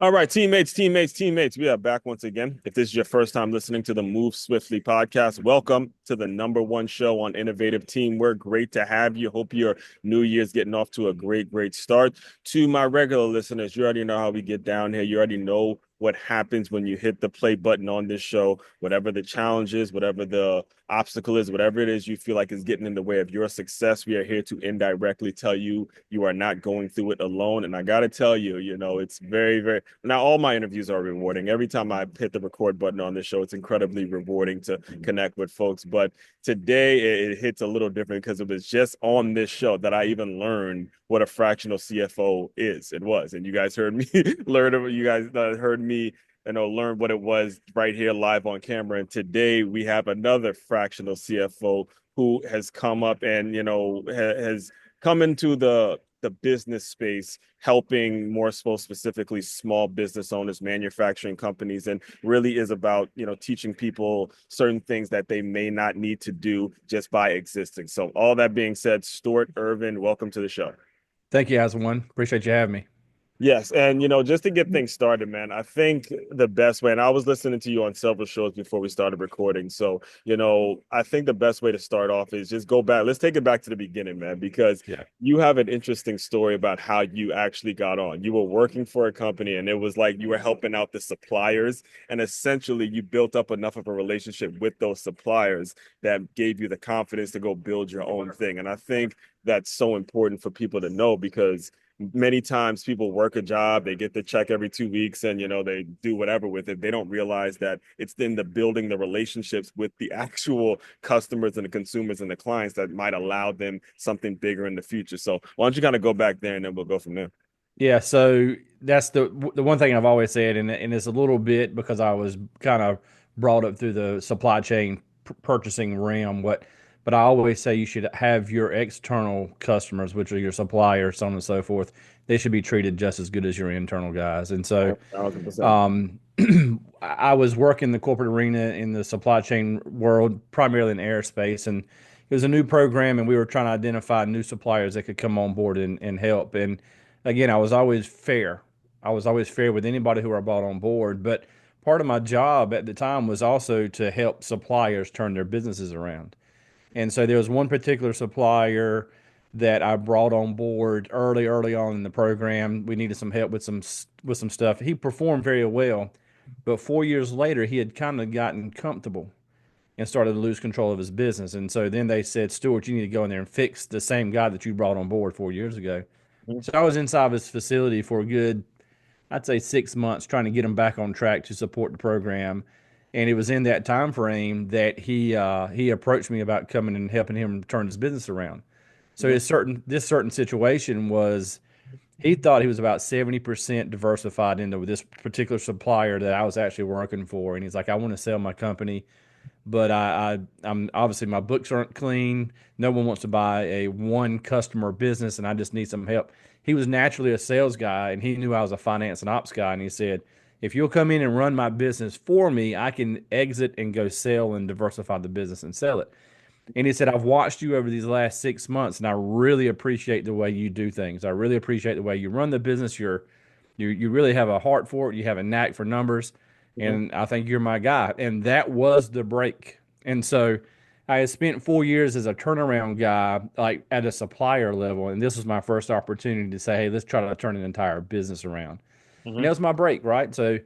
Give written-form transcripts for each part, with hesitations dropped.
All right, teammates. We are back once again. If this is your first time listening to the Move Swiftly podcast, welcome to the number one show on Innovative Team. We're great to have you. Hope your New Year's getting off to a great start. To my regular listeners, you already know how we get down here. You already know what happens when you hit the play button on this show. Whatever the challenge is, whatever the obstacle is, whatever it is you feel like is getting in the way of your success, we are here to indirectly tell you you are not going through it alone. And I got to tell you, it's very, now all my interviews are rewarding. Every time I hit the record button on this show, it's incredibly rewarding to connect with folks. But today it hits a little different because it was just on this show that I even learned what a fractional CFO is. It was, and you guys heard me learn of you guys heard me learn what it was right here live on camera. And today we have another fractional CFO who has come up and has come into the business space, helping more so specifically small business owners, manufacturing companies, and really is about, teaching people certain things that they may not need to do just by existing. So all that being said, Stewart Ervin, welcome to the show. Thank you, one. Appreciate you having me. Yes, and just to get things started, man, I think the best way, and I was listening to you on several shows before we started recording. So, I think the best way to start off is just go back. Let's take it back to the beginning, man, because Yeah. you have an interesting story about how you actually got on. You were working for a company and it was like you were helping out the suppliers, and essentially you built up enough of a relationship with those suppliers that gave you the confidence to go build your own thing. And I think that's so important for people to know because many times people work a job, they get the check every 2 weeks, and they do whatever with it. They don't realize that it's in the building the relationships with the actual customers and the consumers and the clients that might allow them something bigger in the future. So why don't you kind of go back there and then we'll go from there. Yeah, so that's the one thing I've always said, and it's a little bit because I was kind of brought up through the supply chain purchasing realm. But I always say you should have your external customers, which are your suppliers, so on and so forth. They should be treated just as good as your internal guys. And so, 1,000%. um, I was working the corporate arena in the supply chain world, primarily in aerospace, and it was a new program, and we were trying to identify new suppliers that could come on board and help. And again, I was always fair. I was always fair with anybody who I brought on board. But part of my job at the time was also to help suppliers turn their businesses around. And so there was one particular supplier that I brought on board early on in the program. We needed some help with some stuff. He performed very well, but 4 years later, he had kind of gotten comfortable and started to lose control of his business. And so then they said, Stuart, you need to go in there and fix the same guy that you brought on board 4 years ago. So I was inside his facility for a good, I'd say 6 months, trying to get him back on track to support the program. And it was in that time frame that he approached me about coming and helping him turn his business around. So this certain situation was he thought he was about 70% diversified into this particular supplier that I was actually working for. And he's like, I want to sell my company, but I'm obviously my books aren't clean. No one wants to buy a one customer business, and I just need some help. He was naturally a sales guy, and he knew I was a finance and ops guy. And he said, if you'll come in and run my business for me, I can exit and go sell and diversify the business and sell it. And he said, I've watched you over these last 6 months, and I really appreciate the way you do things. I really appreciate the way you run the business. You really have a heart for it. You have a knack for numbers, Mhm. and I think you're my guy. And that was the break. And so I had spent 4 years as a turnaround guy, like at a supplier level, and this was my first opportunity to say, hey, let's try to turn an entire business around. And that Mhm. was my break, right? So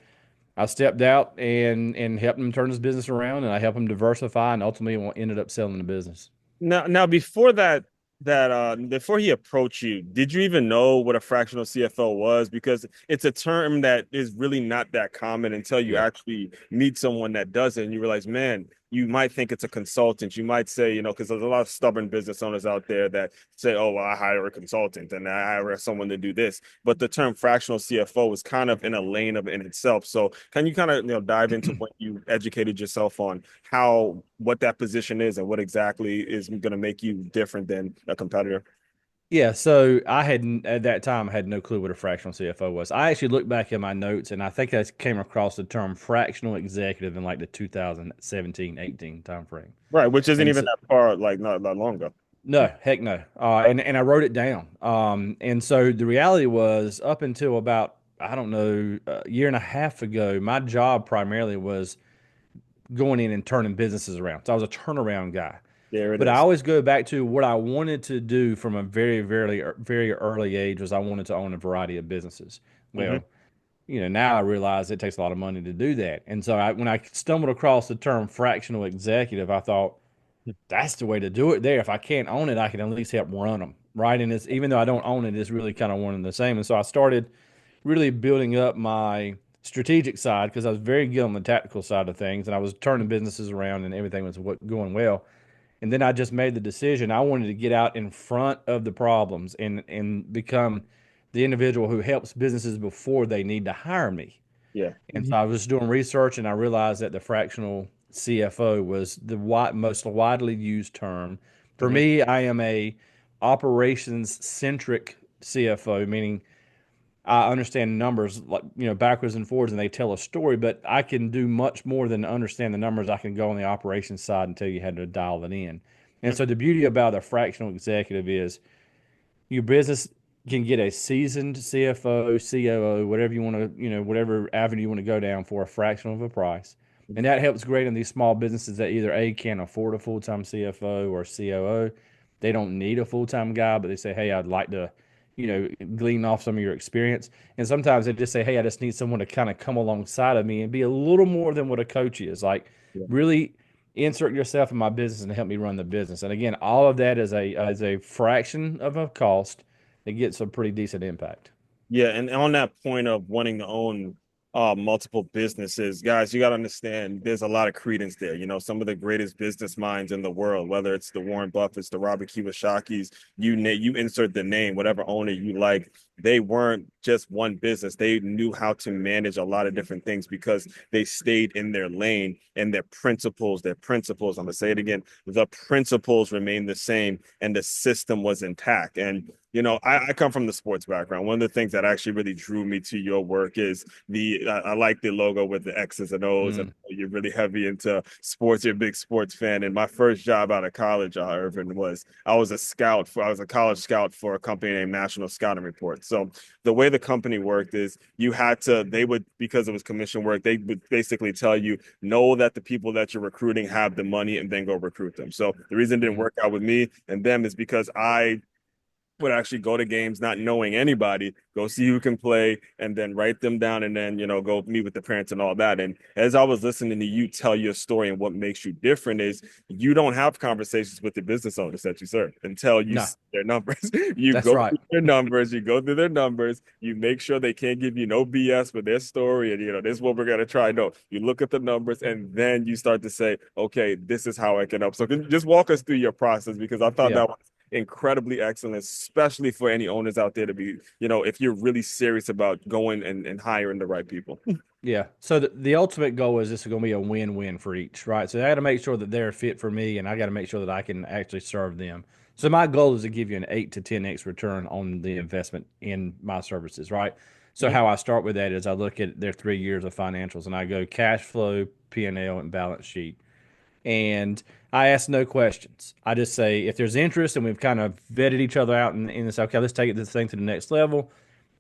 I stepped out and helped him turn his business around, and I helped him diversify, and ultimately ended up selling the business. Now before before he approached you, did you even know what a fractional CFO was? Because it's a term that is really not that common until you Yeah. actually meet someone that does it, and you realize, man, you might think it's a consultant. You might say, because there's a lot of stubborn business owners out there that say, oh, well, I hire a consultant and I hire someone to do this. But the term fractional CFO is kind of in a lane of in itself. So can you kind of dive into what you educated yourself on how what that position is and what exactly is going to make you different than a competitor? Yeah, so I had at that time I had no clue what a fractional CFO was. I actually looked back at my notes and I think I came across the term fractional executive in like the 2017-18 timeframe. Right, which isn't And even so, that far, like not that long ago. no, heck no. And I wrote it down. And so the reality was up until about I don't know, a year and a half ago, my job primarily was going in and turning businesses around. So I was a turnaround guy. There it But I is. always go back to what I wanted to do from a very early age was I wanted to own a variety of businesses. Hmm. Well, now I realize it takes a lot of money to do that. And so when I stumbled across the term fractional executive, I thought that's the way to do it there. If I can't own it, I can at least help run them. Right. And it's even though I don't own it, it's really kind of one and the same. And so I started really building up my strategic side because I was very good on the tactical side of things and I was turning businesses around and everything was going well. And then I just made the decision I wanted to get out in front of the problems and become the individual who helps businesses before they need to hire me. Yeah. And so I was doing research and I realized that the fractional CFO was the most widely used term. For Hmm. me, I am a operations centric CFO, meaning I understand numbers like backwards and forwards, and they tell a story. But I can do much more than understand the numbers. I can go on the operations side and tell you how to dial it in. And so the beauty about a fractional executive is your business can get a seasoned CFO, COO, whatever you want to, whatever avenue you want to go down for a fraction of a price. And that helps great in these small businesses that either A, can't afford a full-time CFO or COO. They don't need a full-time guy, but they say, hey, I'd like to, glean off some of your experience. And sometimes they just say, hey, I just need someone to kind of come alongside of me and be a little more than what a coach is. Like Yeah. really insert yourself in my business and help me run the business. And again, all of that is a fraction of a cost that gets a pretty decent impact. Yeah, and on that point of wanting to own multiple businesses, guys, you got to understand there's a lot of credence there. Some of the greatest business minds in the world, whether it's the Warren Buffetts, the Robert Kiyosaki's, you insert the name, whatever owner you like, they weren't just one business. They knew how to manage a lot of different things because they stayed in their lane and their principles, I'm gonna say it again, the principles remained the same and the system was intact. And I come from the sports background. One of the things that actually really drew me to your work is I like the logo with the X's and O's, and Mm, you're really heavy into sports. You're a big sports fan. And my first job out of college, Irvin, was I was a college scout for a company named National Scouting Report. So the way the company worked is they would, because it was commission work, they would basically tell you, know that the people that you're recruiting have the money and then go recruit them. So the reason it didn't mm, work out with me and them is because I would actually go to games not knowing anybody, go see who can play, and then write them down, and then go meet with the parents and all that. And as I was listening to you tell your story and what makes you different is you don't have conversations with the business owners that you serve until you no, see their numbers. You that's go right. through their numbers, you go through their numbers, you make sure they can't give you no BS with their story, and this is what we're gonna try. No, you look at the numbers, and then you start to say, okay, this is how I can help. So can you just walk us through your process because I thought Yeah. that was incredibly excellent, especially for any owners out there to be, if you're really serious about going and hiring the right people. Yeah. So the ultimate goal is this is going to be a win-win for each, right? So I got to make sure that they're fit for me and I got to make sure that I can actually serve them. So my goal is to give you an 8 to 10x return on the investment in my services, right? So Mhm. how I start with that is I look at their 3 years of financials and I go cash flow, P&L, and balance sheet. And I ask no questions. I just say if there's interest and we've kind of vetted each other out and say, okay, let's take this thing to the next level.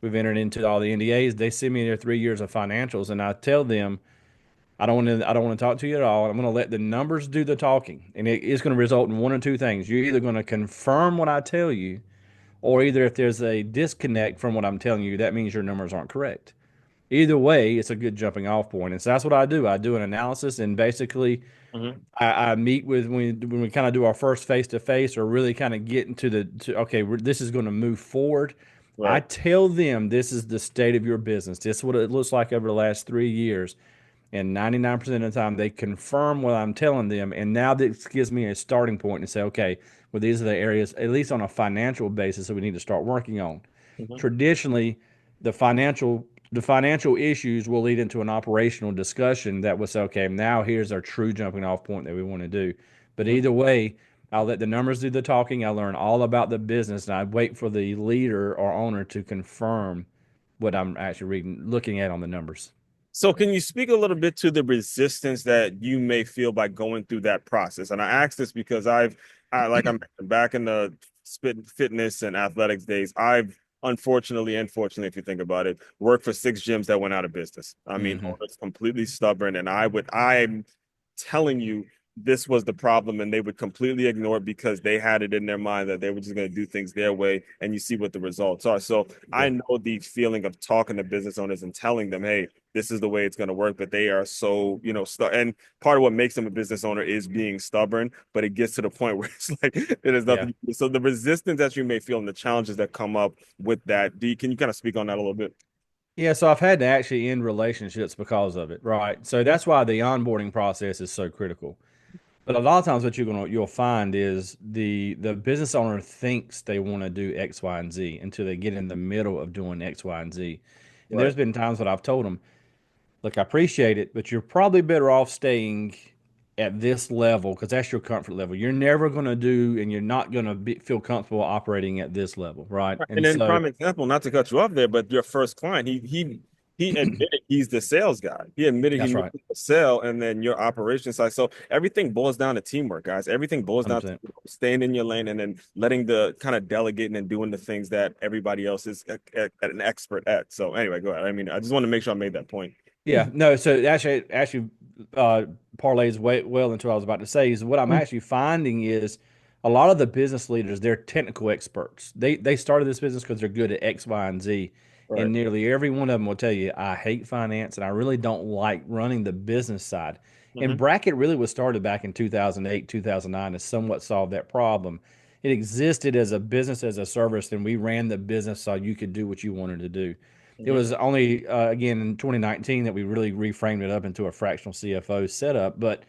We've entered into all the NDAs. They send me their 3 years of financials, and I tell them I don't want to talk to you at all. I'm going to let the numbers do the talking, and it's going to result in one or two things. You're either going to confirm what I tell you, or either if there's a disconnect from what I'm telling you, that means your numbers aren't correct. Either way, it's a good jumping off point, and so that's what I do. I do an analysis, and basically Mhm. I meet with when we kind of do our first face to face or really kind of get into okay, this is going to move forward. I Right. tell them this is the state of your business. This is what it looks like over the last 3 years. And 99% of the time, they confirm what I'm telling them. And now this gives me a starting point to say, okay, well, these are the areas, at least on a financial basis, that we need to start working on. Mhm. Traditionally, the financial issues will lead into an operational discussion that will say, okay, now here's our true jumping off point that we want to do. But Mhm. either way, I'll let the numbers do the talking. I learn all about the business, and I wait for the leader or owner to confirm what I'm actually looking at on the numbers. So can you speak a little bit to the resistance that you may feel by going through that process? And I ask this because like I'm back in the fitness and athletics days. I've unfortunately and fortunately, if you think about it, worked for six gyms that went out of business. I mean, Hmm. owners completely stubborn, and I'm telling you, this was the problem, and they would completely ignore it because they had it in their mind that they were just going to do things their way, and you see what the results are. So I Yeah. know the feeling of talking to business owners and telling them, hey, this is the way it's going to work, but they are so, and part of what makes them a business owner is being stubborn, but it gets to the point where it's like it is Yeah. nothing. So the resistance that you may feel and the challenges that come up with that, can you kind of speak on that a little bit? Yeah, so I've had to actually end relationships because of it, right? So Mhm. that's why the onboarding process is so critical. But a lot of times what you'll find is the business owner thinks they want to do X, Y, and Z until they get in the middle of doing X, Y, and Z. And Right. there's been times that I've told them, look, I appreciate it, but you're probably better off staying at this level because that's your comfort level. You're never going to do, and you're not going to feel comfortable operating at this level, right? Right. And And then so prime example, not to cut you off there, but your first client, he admitted he's the sales guy. He admitted he that's knew right, how to sell, and then your operations side. So everything boils down to teamwork, guys. Everything boils down to 100%. staying in your lane and then letting the kind of delegating and doing the things that everybody else is an expert at. So anyway, go ahead. I mean, I just want to make sure I made that point. Yeah, no. So actually, uh, parlays well into what I was about to say. Is what I'm actually finding is a lot of the business leaders, they're technical experts. They started this business because they're good at X, Y, and Z, Right. and nearly every one of them will tell you, I hate finance and I really don't like running the business side. And Hmm. Bracket really was started back in 2008, 2009 to somewhat solve that problem. It existed as a business as a service, and we ran the business so you could do what you wanted to do. It Hmm. was only again in 2019 that we really reframed it up into a fractional CFO setup, but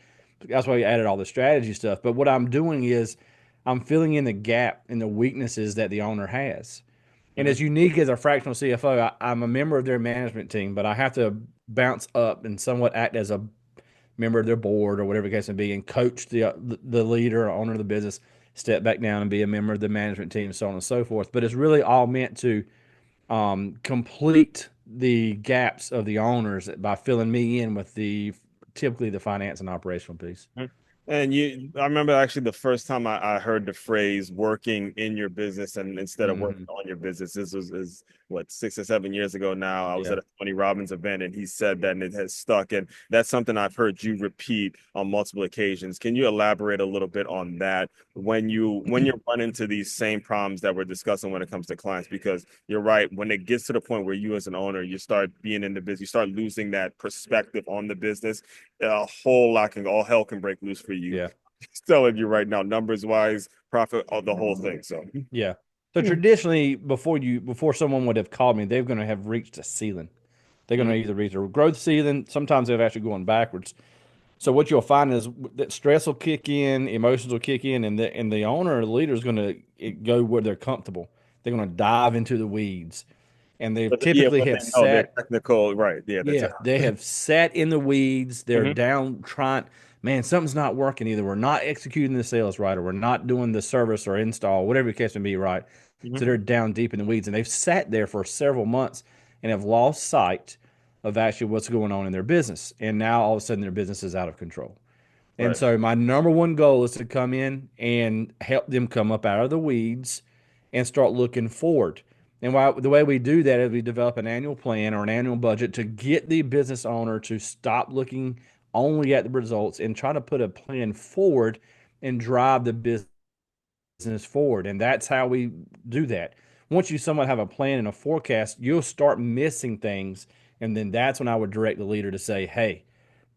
that's why we added all the strategy stuff. But what I'm doing is I'm filling in the gap in the weaknesses that the owner has. And Hmm. as unique as a fractional CFO, I'm a member of their management team, but I have to bounce up and somewhat act as a member of their board or whatever the case may be, and coach the leader or owner of the business, step back down and be a member of the management team, so on and so forth. But it's really all meant to complete the gaps of the owners by filling me in with the typically the finance and operational piece. And I remember actually the first time I heard the phrase working in your business and instead of working Hmm. on your business. This was is what 6 or 7 years ago now. I was Yeah. at a Tony Robbins event and he said that and it has stuck. And that's something I've heard you repeat on multiple occasions. Can you elaborate a little bit on that when you run into these same problems that we're discussing when it comes to clients? Because you're right, when it gets to the point where you as an owner, you start being in the business, you start losing that perspective on the business, a whole lot can all hell can break loose for you. Yeah. Telling you right now, numbers wise, profit, the whole thing. So, Yeah. So traditionally, before someone would have called me, they're going to have reached a ceiling. They're going mhm. to either reach a growth ceiling. Sometimes they're actually going backwards. So what you'll find is that stress will kick in, emotions will kick in, and the owner or the leader is going to go where they're comfortable. They're going to dive into the weeds, and they But yeah, typically but have they know they're sat. technical, right? Yeah, that's Yeah, they have sat in the weeds. They're mhm, down trying, man, something's not working. Either we're not executing the sales right, or we're not doing the service or install, whatever the case may be, right? mhm, So they're down deep in the weeds and they've sat there for several months and have lost sight of actually what's going on in their business. And now all of a sudden their business is out of control. And right. so my number one goal is to come in and help them come up out of the weeds and start looking forward. And the way we do that is we develop an annual plan or an annual budget to get the business owner to stop looking only at the results and try to put a plan forward and drive the business forward. And that's how we do that. Once you somewhat have a plan and a forecast, you'll start missing things. And then that's when I would direct the leader to say, hey,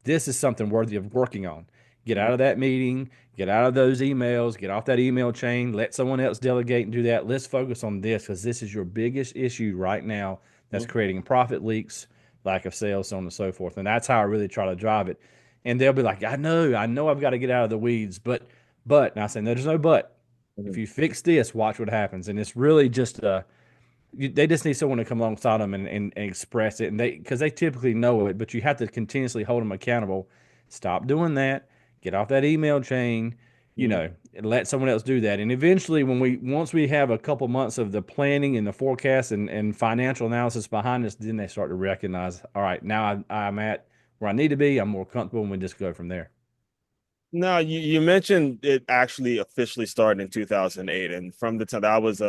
this is something worthy of working on. Get out Mhm, of that meeting, get out of those emails, get off that email chain, let someone else delegate and do that. Let's focus on this because this is your biggest issue right now that's mhm, creating profit leaks, lack of sales, so on and so forth. And that's how I really try to drive it. And they'll be like, I know I've got to get out of the weeds, and I say, no, there's no but. If mhm. you fix this, watch what happens. And it's really just they just need someone to come alongside them and express it, and they typically know it, but you have to continuously hold them accountable. Stop doing that. Get off that email chain. Mhm. And let someone else do that. And eventually, once we have a couple months of the planning and the forecast and financial analysis behind us, then they start to recognize, all right, now I'm at where I need to be. I'm more comfortable, and we just go from there. Now, you mentioned it actually officially started in 2008, and from the time that was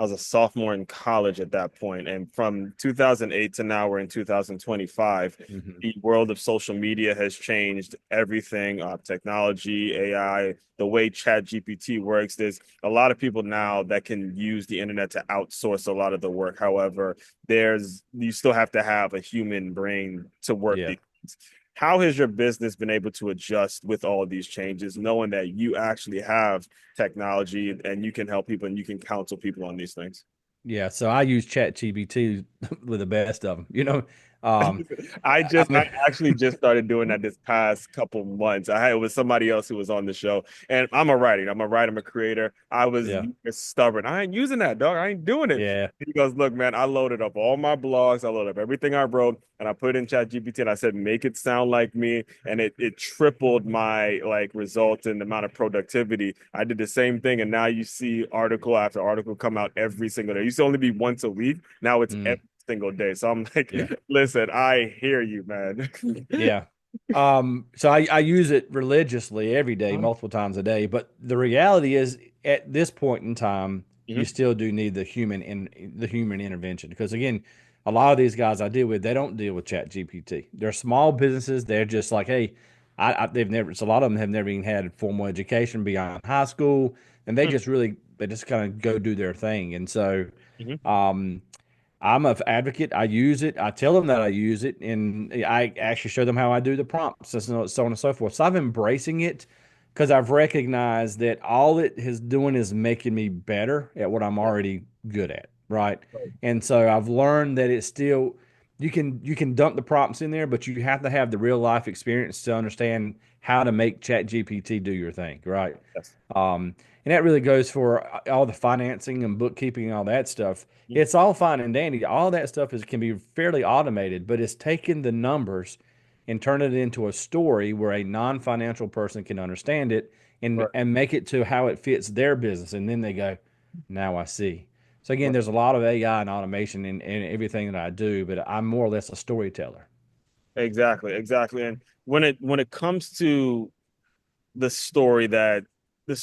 I was a sophomore in college at that point. And from 2008 to now, we're in 2025. Hmm. The world of social media has changed everything, technology, AI, the way Chat GPT works. There's a lot of people now that can use the internet to outsource a lot of the work. However, you still have to have a human brain to work Yeah. these things. How has your business been able to adjust with all of these changes, knowing that you actually have technology and you can help people and you can counsel people on these things? Yeah. So I use Chat GBT with the best of them. Um, I I'm, actually just started doing that this past couple months. I had it was somebody else who was on the show, and I'm a creator. I was yeah. stubborn. I ain't using that, dog. I ain't doing it. Yeah. He goes, look, man, I loaded up all my blogs, I loaded up everything I wrote, and I put it in Chat GPT, and I said, make it sound like me, and it tripled my like results and the amount of productivity. I did the same thing, and now you see article after article come out every single day. It used to only be once a week. Now it's Mm, every single day. So I'm like, yeah. listen, I hear you, man. Yeah. So I use it religiously every day, multiple times a day. But the reality is, at this point in time, you Mhm. still do need the human intervention. Because again, a lot of these guys I deal with, they don't deal with Chat GPT. They're small businesses. They're just like, hey, they've never. So a lot of them have never even had formal education beyond high school, and they just kind of go do their thing. And so, Mhm. um, I'm an advocate. I use it. I tell them that I use it, and I actually show them how I do the prompts, and so on and so forth. So I'm embracing it because I've recognized that all it is doing is making me better at what I'm already good at, right? And so I've learned that it's still you can dump the prompts in there, but you have to have the real life experience to understand how to make Chat GPT do your thing, right? Yes. And that really goes for all the financing and bookkeeping and all that stuff. Mhm. It's all fine and dandy. All that stuff can be fairly automated, but it's taking the numbers and turn it into a story where a non-financial person can understand it and Right. and make it to how it fits their business. And then they go, now I see. So again, Right. there's a lot of AI and automation in everything that I do, but I'm more or less a storyteller. Exactly. Exactly. And when it comes to the story that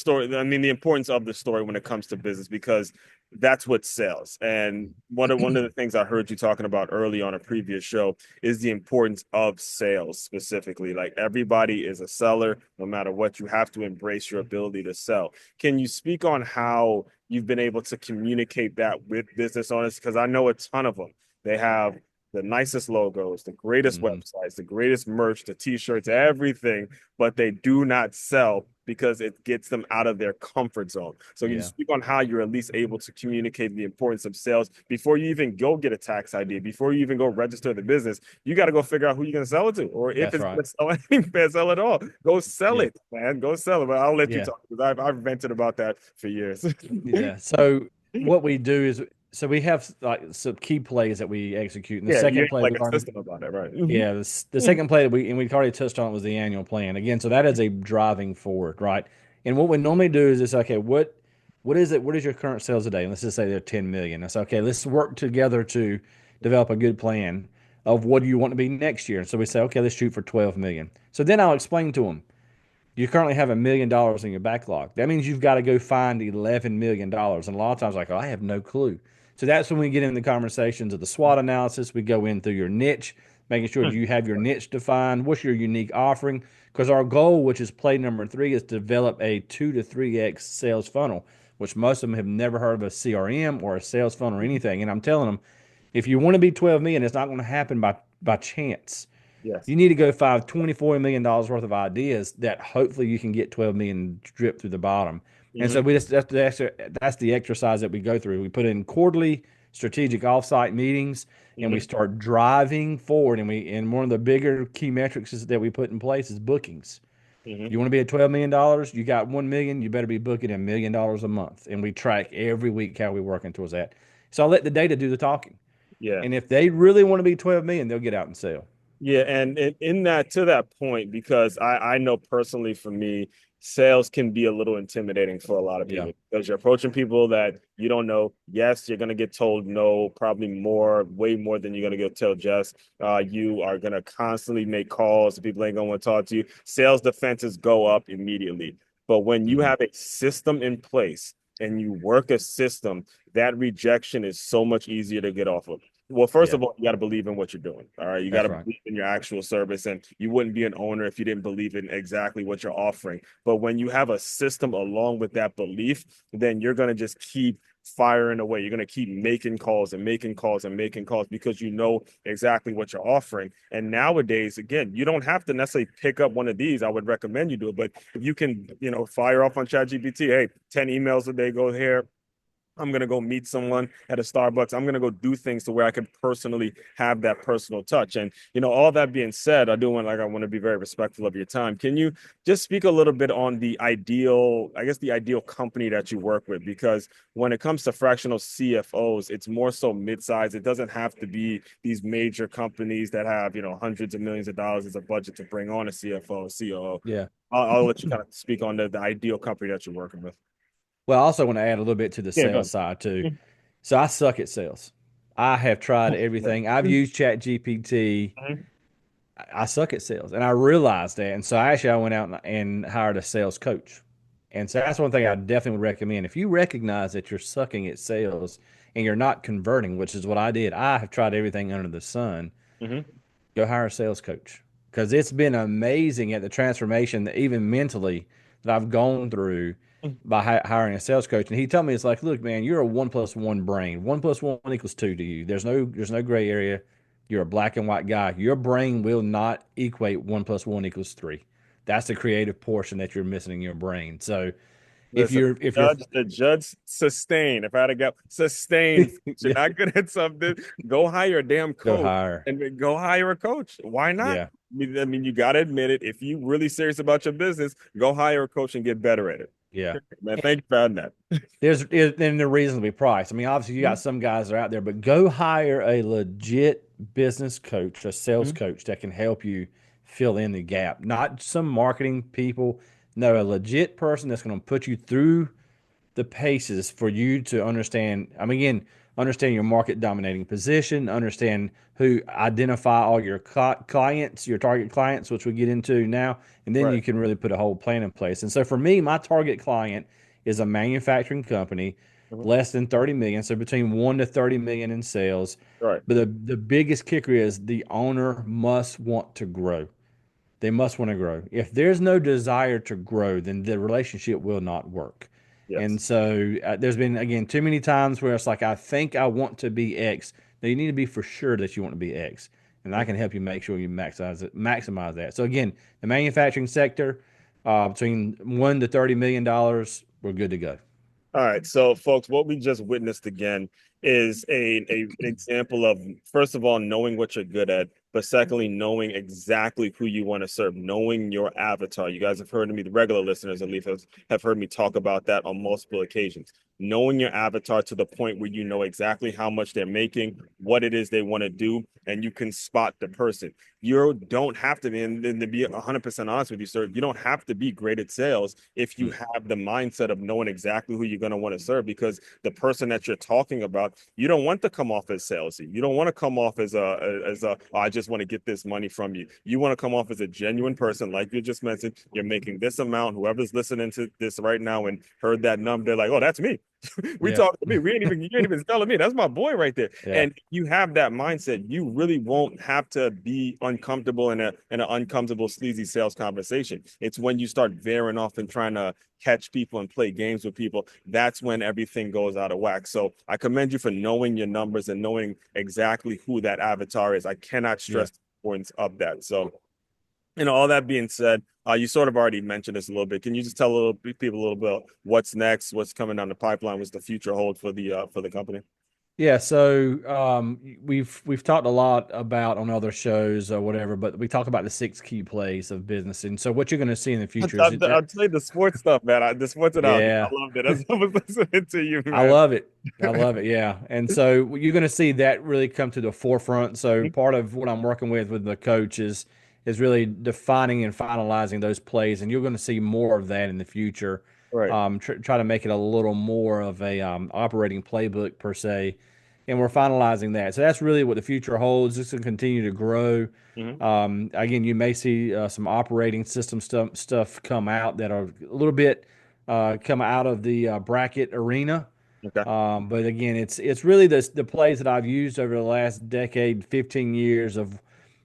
I mean, the importance of the story when it comes to business, because that's what sells. And one of the things I heard you talking about early on a previous show is the importance of sales specifically. Like everybody is a seller, no matter what, you have to embrace your ability to sell. Can you speak on how you've been able to communicate that with business owners? Because I know a ton of them. They have the nicest logos, the greatest Hmm. websites, the greatest merch, the t-shirts, everything, but they do not sell because it gets them out of their comfort zone. So can you Yeah, speak on how you're at least able to communicate the importance of sales before you even go get a tax ID, before you even go register the business? You got to go figure out who you're going to sell it to, or if that's it's right. going to sell anything, sell it all. Go sell Yeah, it, man. Go sell it. But I'll let you yeah. talk because I've vented about that for years. Yeah. So what we do is we have like some key plays that we execute. And the Yeah, you second ain't play like we a learned, system about it, right? yeah, the second play that we've already touched on was the annual plan. Again, so that is a driving forward, right? And what we normally do is it's okay, what is it? What is your current sales today? And let's just say they're 10 million. That's okay. Let's work together to develop a good plan of what do you want to be next year. So we say, okay, let's shoot for 12 million. So then I'll explain to them you currently have $1 million in your backlog. That means you've got to go find $11 million. And a lot of times, like, oh, I have no clue. So that's when we get into the conversations of the SWOT analysis. We go in through your niche, making sure you have your niche defined. What's your unique offering? Because our goal, which is play number three, is to develop a 2 to 3x sales funnel, which most of them have never heard of a CRM or a sales funnel or anything. And I'm telling them, if you want to be 12 million, it's not going to happen by chance. Yes. You need to go find $24 million worth of ideas that hopefully you can get 12 million drip through the bottom. And so Hmm. we just that's the exercise that we go through. We put in quarterly strategic offsite meetings and we Hmm. start driving forward. And one of the bigger key metrics that we put in place is bookings. Hmm. You want to be at $12 million, you got 1 million, you better be booking $1 million a month. And we track every week how we're working towards that. So I let the data do the talking. Yeah. And if they really want to be 12 million, they'll get out and sell. Yeah, and in that to that point, because I know personally for me, sales can be a little intimidating for a lot of Yeah. people because you're approaching people that you don't know. Yes, you're gonna get told no, probably more, way more than you're gonna get told yes. You are gonna constantly make calls to people ain't gonna want to talk to you. Sales defenses go up immediately. But when you Mhm. have a system in place and you work a system, that rejection is so much easier to get off of. Well, first Yeah, of all, you got to believe in what you're doing. All right. You got that's to right. believe in your actual service, and you wouldn't be an owner if you didn't believe in exactly what you're offering. But when you have a system along with that belief, then you're going to just keep firing away. You're going to keep making calls and making calls and making calls because you know exactly what you're offering. And nowadays, again, you don't have to necessarily pick up one of these. I would recommend you do it, but if you can, fire off on ChatGPT, hey, 10 emails a day go here. I'm going to go meet someone at a Starbucks. I'm going to go do things to where I can personally have that personal touch. And, all that being said, I want to be very respectful of your time. Can you just speak a little bit on the ideal company that you work with? Because when it comes to fractional CFOs, it's more so mid-size. It doesn't have to be these major companies that have, hundreds of millions of dollars as a budget to bring on a CFO, COO. Yeah. I'll let you kind of speak on the ideal company that you're working with. Well, I also want to add a little bit to the Yeah, go sales side too. So I suck at sales. I have tried everything. I've ahead. used Chat GPT. Mhm. I suck at sales, and I realized that. And so I went out and hired a sales coach. And so that's one thing I definitely would recommend. If you recognize that you're sucking at sales and you're not converting, which is what I did, I have tried everything under the sun. Mhm. Go hire a sales coach because it's been amazing at the transformation that even mentally that I've gone through by hiring a sales coach. And he told me, it's like, look, man, you're a 1+1 brain. 1+1 = 2 to you. There's no gray area. You're a black and white guy. Your brain will not equate 1+1 = 3. That's the creative portion that you're missing in your brain. So if Listen, you're the judge sustain. If I had to go sustain, you're yeah, not good at something, go hire a damn go coach hire. and then go hire a coach. Why not? Yeah. I mean, you got to admit it. If you really serious about your business, go hire a coach and get better at it. Yeah. Man, thank you for adding that. And they're reasonably priced. I mean, obviously you got some guys that are out there, but go hire a legit business coach, a sales Mhm. coach that can help you fill in the gap. Not some marketing people. No, a legit person that's going to put you through the paces for you to understand. I mean, again, understand your market dominating position, understand who identify all your clients, your target clients, which we get into now, and then Right. you can really put a whole plan in place. And so for me, my target client is a manufacturing company, Mhm. less than 30 million, so between 1 to 30 million in sales. Right. But the biggest kicker is the owner must want to grow. They must want to grow. If there's no desire to grow, then the relationship will not work. And Yes. so there's been, again, too many times where it's like, I think I want to be X. Now you need to be for sure that you want to be X. And I can help you make sure you maximize that. So again, the manufacturing sector, between 1 to $30 million, we're good to go. All right, so folks, what we just witnessed again is an example of, first of all, knowing what you're good at, but secondly, knowing exactly who you want to serve, knowing your avatar. You guys have heard me, the regular listeners at least have heard me talk about that on multiple occasions. Knowing your avatar to the point where you know exactly how much they're making, what it is they want to do, and you can spot the person. You don't have to be, and to be 100% honest with you, sir, you don't have to be great at sales if you Mm. have the mindset of knowing exactly who you're going to want to serve, because the person that you're talking about, you don't want to come off as salesy. You don't want to come off oh, I just want to get this money from you. You want to come off as a genuine person, like you just mentioned. You're making this amount. Whoever's listening to this right now and heard that number, they're like, oh, that's me. We Yeah. talking to me. You ain't even telling me. That's my boy right there. Yeah. And you have that mindset, you really won't have to be uncomfortable in an uncomfortable, sleazy sales conversation. It's when you start veering off and trying to catch people and play games with people, that's when everything goes out of whack. So I commend you for knowing your numbers and knowing exactly who that avatar is. I cannot Yeah. stress the importance of that. So, all that being said, you sort of already mentioned this a little bit. Can you just tell people a little bit what's next, what's coming down the pipeline, what's the future hold for the company? Yeah, so we've talked a lot about on other shows or whatever, but we talk about the 6 key plays of business. And so what you're going to see in the future is I'll tell you the sports stuff, man. The sports analogy, I yeah, loved it. As I was listening to you, I man. love it. I love it. Yeah. And so you're going to see that really come to the forefront. So part of what I'm working with the coach is really defining and finalizing those plays, and you're going to see more of that in the future. Right. Try to make it a little more of a operating playbook per se, and we're finalizing that. So that's really what the future holds. It's going to continue to grow. Hmm. Again, you may see some operating system stuff come out that are a little bit come out of the bracket arena. Okay. But again, it's really the plays that I've used over the last decade, 15 years of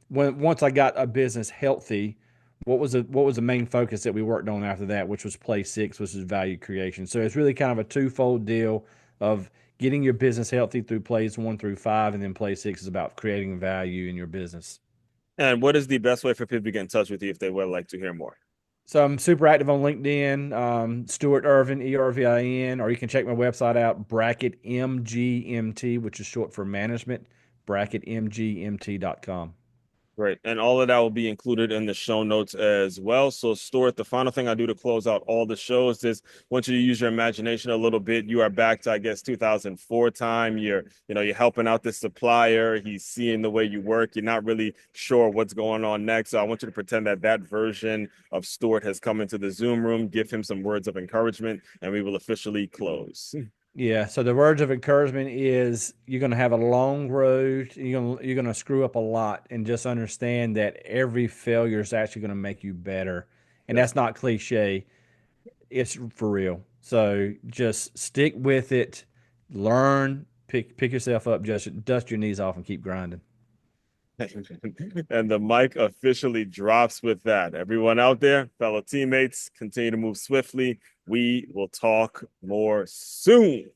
once I got a business healthy, what was the main focus that we worked on after that, which was play six, which is value creation. So it's really kind of a twofold deal of getting your business healthy through plays one through five, and then play six is about creating value in your business. And what is the best way for people to get in touch with you if they would like to hear more? So I'm super active on LinkedIn, Stewart Ervin, Ervin, or you can check my website out, Bracket MGMT, which is short for management, bracketmgmt.com. Great. And all of that will be included in the show notes as well. So, Stuart, the final thing I do to close out all the shows is want you to use your imagination a little bit. You are back to, I guess, 2004 time. You're helping out this supplier. He's seeing the way you work. You're not really sure what's going on next. So I want you to pretend that that version of Stuart has come into the Zoom room. Give him some words of encouragement, and we will officially close. Yeah. So the words of encouragement is you're going to have a long road. You're going to screw up a lot, and just understand that every failure is actually going to make you better. And Yes. that's not cliche. It's for real. So just stick with it, learn, pick yourself up, just dust your knees off and keep grinding. And the mic officially drops with that. Everyone out there, fellow teammates, continue to move swiftly. We will talk more soon.